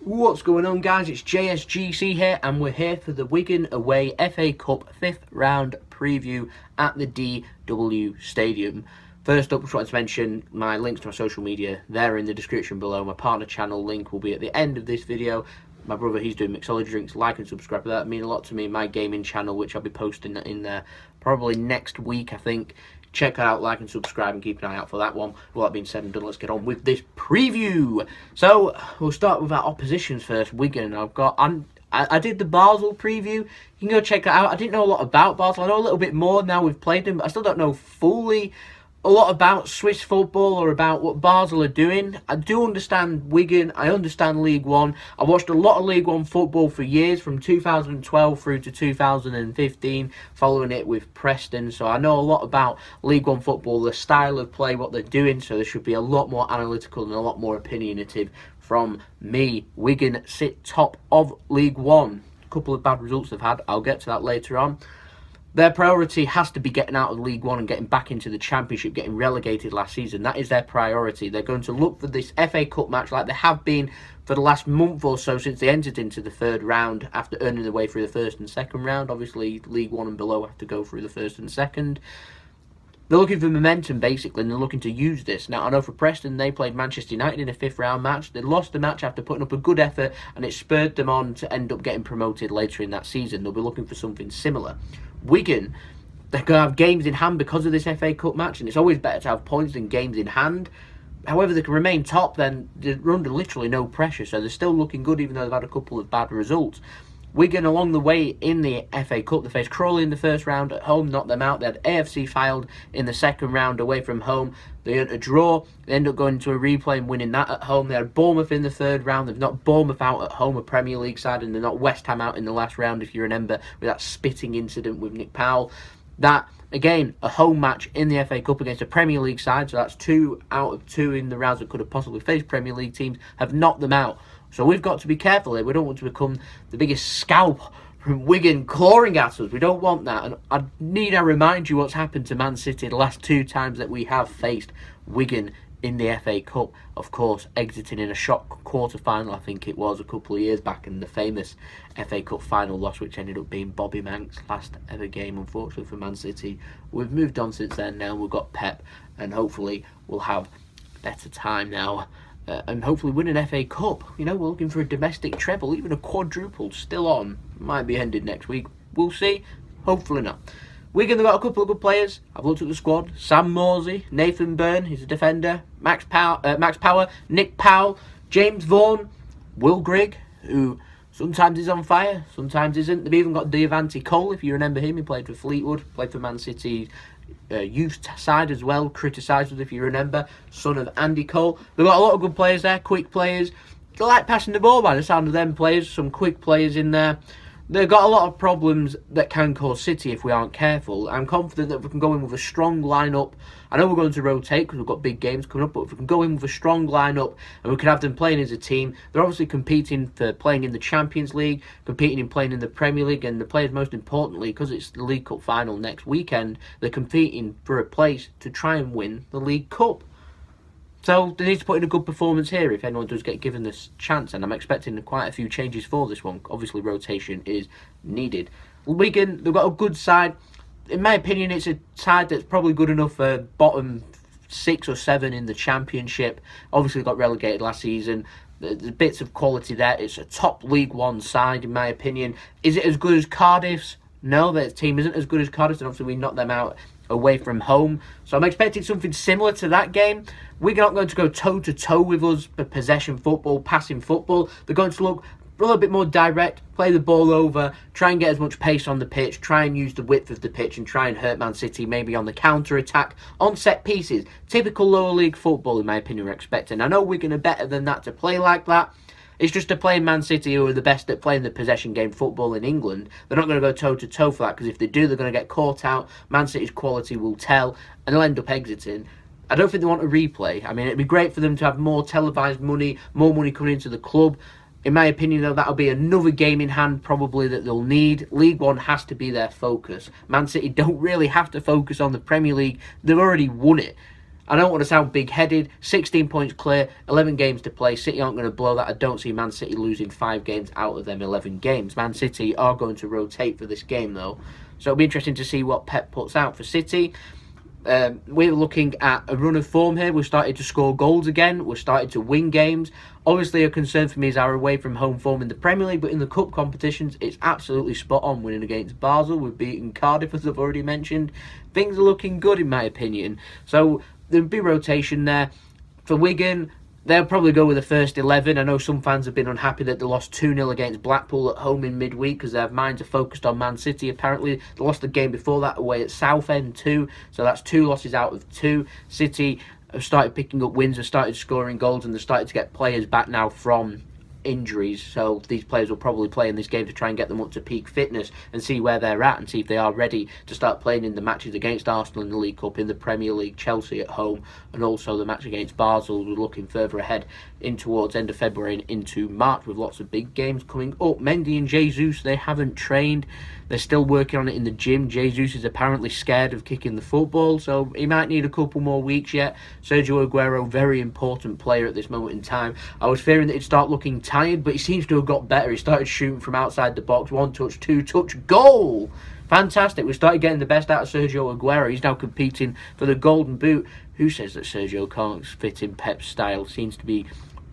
What's going on, guys? It's JSGC here, and we're here for the Wigan away FA Cup 5th round preview at the DW Stadium. First up, I just wanted to mention my links to my social media. They're in the description below. My partner channel link will be at the end of this video. My brother, he's doing mixology drinks. Like and subscribe. That means a lot to me. My gaming channel, which I'll be posting in there probably next week, I think. Check that out, like and subscribe, and keep an eye out for that one. Well, that being said and done, let's get on with this preview. So we'll start with our oppositions first. Wigan. I did the Basel preview. You can go check it out. I didn't know a lot about Basel. I know a little bit more now we've played them, but I still don't know fully a lot about Swiss football or about what Basel are doing. I do understand Wigan. I understand League One. I watched a lot of League One football for years, from 2012 through to 2015, following it with Preston. So I know a lot about League One football, the style of play, what they're doing. So there should be a lot more analytical and a lot more opinionative from me. Wigan sit top of League One. A couple of bad results they've had. I'll get to that later on. Their priority has to be getting out of League One and getting back into the Championship, getting relegated last season. That is their priority. They're going to look for this FA Cup match like they have been for the last month or so since they entered into the third round after earning their way through the first and second round. Obviously, League One and below have to go through the first and second. They're looking for momentum, basically, and they're looking to use this. Now, I know for Preston, they played Manchester United in a fifth round match. They lost the match after putting up a good effort, and it spurred them on to end up getting promoted later in that season. They'll be looking for something similar. Wigan, they're going to have games in hand because of this FA Cup match, and it's always better to have points than games in hand. However, they can remain top, then they're under literally no pressure, so they're still looking good, even though they've had a couple of bad results. Wigan, along the way in the FA Cup, they faced Crawley in the first round at home, knocked them out. They had AFC Fylde in the second round away from home. They earned a draw. They ended up going to a replay and winning that at home. They had Bournemouth in the third round. They've knocked Bournemouth out at home, a Premier League side, and they knocked West Ham out in the last round, if you remember, with that spitting incident with Nick Powell. That, again, a home match in the FA Cup against a Premier League side, so that's 2 out of 2 in the rounds that could have possibly faced Premier League teams, have knocked them out. So we've got to be careful here. We don't want to become the biggest scalp from Wigan clawing at us. We don't want that. And I remind you what's happened to Man City the last 2 times that we have faced Wigan in the FA Cup. Of course, exiting in a shock quarter-final, I think it was, a couple of years back, in the famous FA Cup final loss, which ended up being Bobby Manx' last ever game, unfortunately, for Man City. We've moved on since then now. We've got Pep, and hopefully we'll have a better time now. And hopefully win an FA Cup. You know, we're looking for a domestic treble, even a quadruple, still on. Might be ended next week. We'll see. Hopefully not. Wigan, they've got a couple of good players. I've looked at the squad. Sam Morsey, Nathan Byrne, he's a defender. Max Power, Nick Powell, James Vaughan, Will Grigg, who sometimes is on fire, sometimes isn't. They've even got Diavante Cole, if you remember him. He played for Fleetwood, played for Man City youth side as well, criticised us, if you remember, son of Andy Cole. They've got a lot of good players there, quick players. They like passing the ball by the sound of them players, some quick players in there. They've got a lot of problems that can cause City if we aren't careful. I'm confident that we can go in with a strong lineup. I know we're going to rotate because we've got big games coming up, but if we can go in with a strong lineup and we can have them playing as a team, they're obviously competing for playing in the Champions League, competing in playing in the Premier League, and the players, most importantly, because it's the League Cup final next weekend, they're competing for a place to try and win the League Cup. So they need to put in a good performance here if anyone does get given this chance, and I'm expecting quite a few changes for this one. Obviously, rotation is needed. Wigan, they've got a good side. In my opinion, it's a side that's probably good enough for bottom 6 or 7 in the Championship. Obviously, got relegated last season. There's bits of quality there. It's a top League One side, in my opinion. Is it as good as Cardiff's? No, their team isn't as good as Cardiff's, and obviously we knocked them out away from home. So I'm expecting something similar to that game. We're not going to go toe-to-toe with us for possession football, passing football. They're going to look a little bit more direct, play the ball over, try and get as much pace on the pitch, try and use the width of the pitch and try and hurt Man City maybe on the counter-attack, on set pieces. Typical lower league football, in my opinion, we're expecting. I know Wigan are better than that to play like that. It's just to play Man City, who are the best at playing the possession game football in England. They're not going to go toe-to-toe for that, because if they do, they're going to get caught out. Man City's quality will tell, and they'll end up exiting. I don't think they want a replay. I mean, it'd be great for them to have more televised money, more money coming into the club. In my opinion, though, that'll be another game in hand probably that they'll need. League One has to be their focus. Man City don't really have to focus on the Premier League. They've already won it. I don't want to sound big-headed. 16 points clear, 11 games to play. City aren't going to blow that. I don't see Man City losing 5 games out of them 11 games. Man City are going to rotate for this game, though. So it'll be interesting to see what Pep puts out for City. We're looking at a run of form here. We've started to score goals again. We're starting to win games. Obviously, a concern for me is our away from home form in the Premier League, but in the cup competitions, it's absolutely spot on. Winning against Basel, we've beaten Cardiff, as I've already mentioned. Things are looking good, in my opinion. So there'll be rotation there. For Wigan, they'll probably go with the first 11. I know some fans have been unhappy that they lost 2-0 against Blackpool at home in midweek because their minds are focused on Man City, apparently. They lost the game before that away at Southend too, so that's 2 losses out of 2. City have started picking up wins, have started scoring goals, and they've started to get players back now from injuries, so these players will probably play in this game to try and get them up to peak fitness and see where they're at and see if they are ready to start playing in the matches against Arsenal in the League Cup, in the Premier League, Chelsea at home, and also the match against Basel. We're looking further ahead in towards end of February and into March with lots of big games coming up. Mendy and Jesus, they haven't trained. They're still working on it in the gym. Jesus is apparently scared of kicking the football, so he might need a couple more weeks yet. Sergio Aguero, very important player at this moment in time. I was fearing that he'd start looking tired, but he seems to have got better. He started shooting from outside the box. 1 touch, 2 touch, goal! Fantastic. We started getting the best out of Sergio Aguero. He's now competing for the Golden Boot. Who says that Sergio can't fit in Pep's style? Seems to be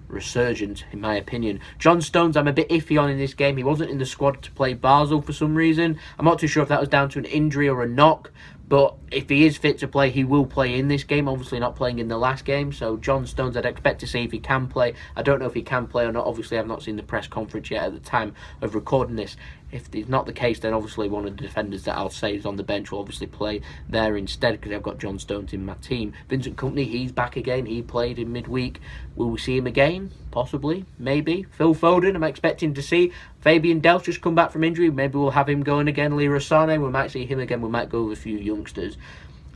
resurgent, in my opinion. John Stones, I'm a bit iffy on in this game. He wasn't in the squad to play Basel for some reason. I'm not too sure if that was down to an injury or a knock, but if he is fit to play, he will play in this game. Obviously not playing in the last game, so John Stones, I'd expect to see if he can play. I don't know if he can play or not. Obviously, I've not seen the press conference yet at the time of recording this. If it's not the case, then obviously one of the defenders that I'll say is on the bench will obviously play there instead, because I've got John Stones in my team. Vincent Kompany, he's back again. He played in midweek. Will we see him again? Possibly. Maybe. Phil Foden, I'm expecting to see. Fabian Delph just come back from injury. Maybe we'll have him going again. Leroy Sané, we might see him again. We might go with a few youngsters.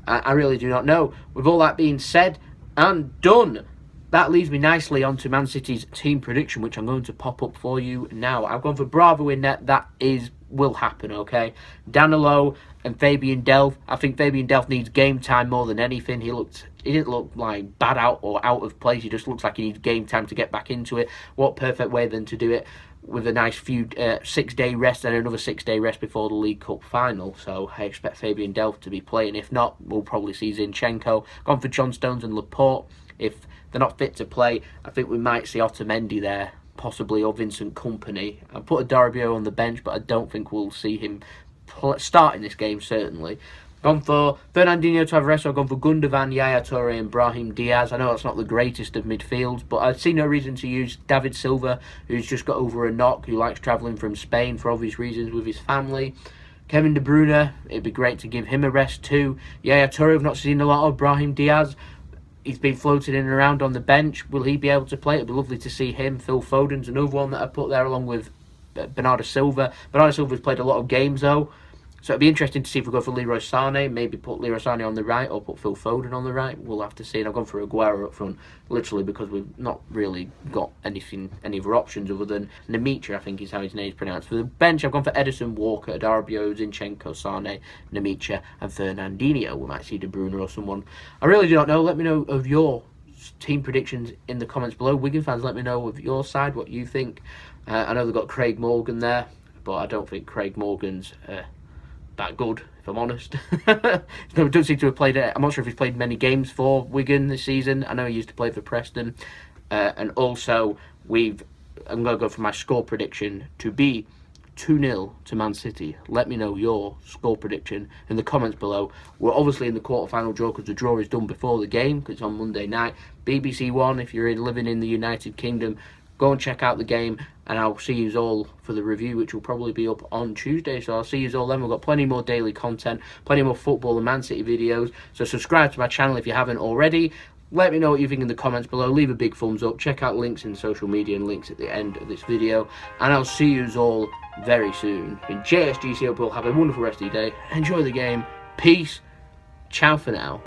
I really do not know. With all that being said and done, that leads me nicely onto Man City's team prediction, which I'm going to pop up for you now. I've gone for Bravo in net. That will happen, okay? Danilo and Fabian Delph. I think Fabian Delph needs game time more than anything. He didn't look like bad out or out of place. He just looks like he needs game time to get back into it. What perfect way then to do it with a nice few 6-day rest and another 6-day rest before the League Cup final. So I expect Fabian Delph to be playing. If not, we'll probably see Zinchenko. Gone for John Stones and Laporte. If they're not fit to play, I think we might see Otamendi there, possibly, or Vincent Kompany. I put a Darabio on the bench, but I don't think we'll see him start in this game, certainly. Gone for Fernandinho, Tavares. I've gone for Gundogan, Yaya Toure and Brahim Diaz. I know that's not the greatest of midfields, but I see no reason to use David Silva, who's just got over a knock, who likes travelling from Spain for obvious reasons with his family. Kevin De Bruyne, it'd be great to give him a rest too. Yaya Toure, I've not seen a lot of. Brahim Diaz, he's been floated in and around on the bench. Will he be able to play? It'd be lovely to see him. Phil Foden's another one that I put there along with Bernardo Silva. Bernardo Silva's played a lot of games though, so it'd be interesting to see if we go for Leroy Sané, maybe put Leroy Sané on the right or put Phil Foden on the right. We'll have to see. And I've gone for Aguero up front, literally because we've not really got any other options other than Nemicha, I think is how his name's pronounced. For the bench, I've gone for Edison, Walker, Darabio, Zinchenko, Sané, Nemicha and Fernandinho. We might see De Bruyne or someone. I really do not know. Let me know of your team predictions in the comments below. Wigan fans, let me know of your side, what you think. I know they've got Craig Morgan there, but I don't think Craig Morgan's that good, if I'm honest. No, don't seem to have played it. I'm not sure if he's played many games for Wigan this season. I know he used to play for Preston. And also, I'm going to go for my score prediction to be 2-0 to Man City. Let me know your score prediction in the comments below. We're obviously in the quarter-final draw because the draw is done before the game, because it's on Monday night. BBC One, if you're living in the United Kingdom, go and check out the game, and I'll see you all for the review, which will probably be up on Tuesday. So I'll see you all then. We've got plenty more daily content, plenty more football and Man City videos. So subscribe to my channel if you haven't already. Let me know what you think in the comments below. Leave a big thumbs up. Check out links in social media and links at the end of this video. And I'll see you all very soon in JSGC. Hope you'll have a wonderful rest of your day. Enjoy the game. Peace. Ciao for now.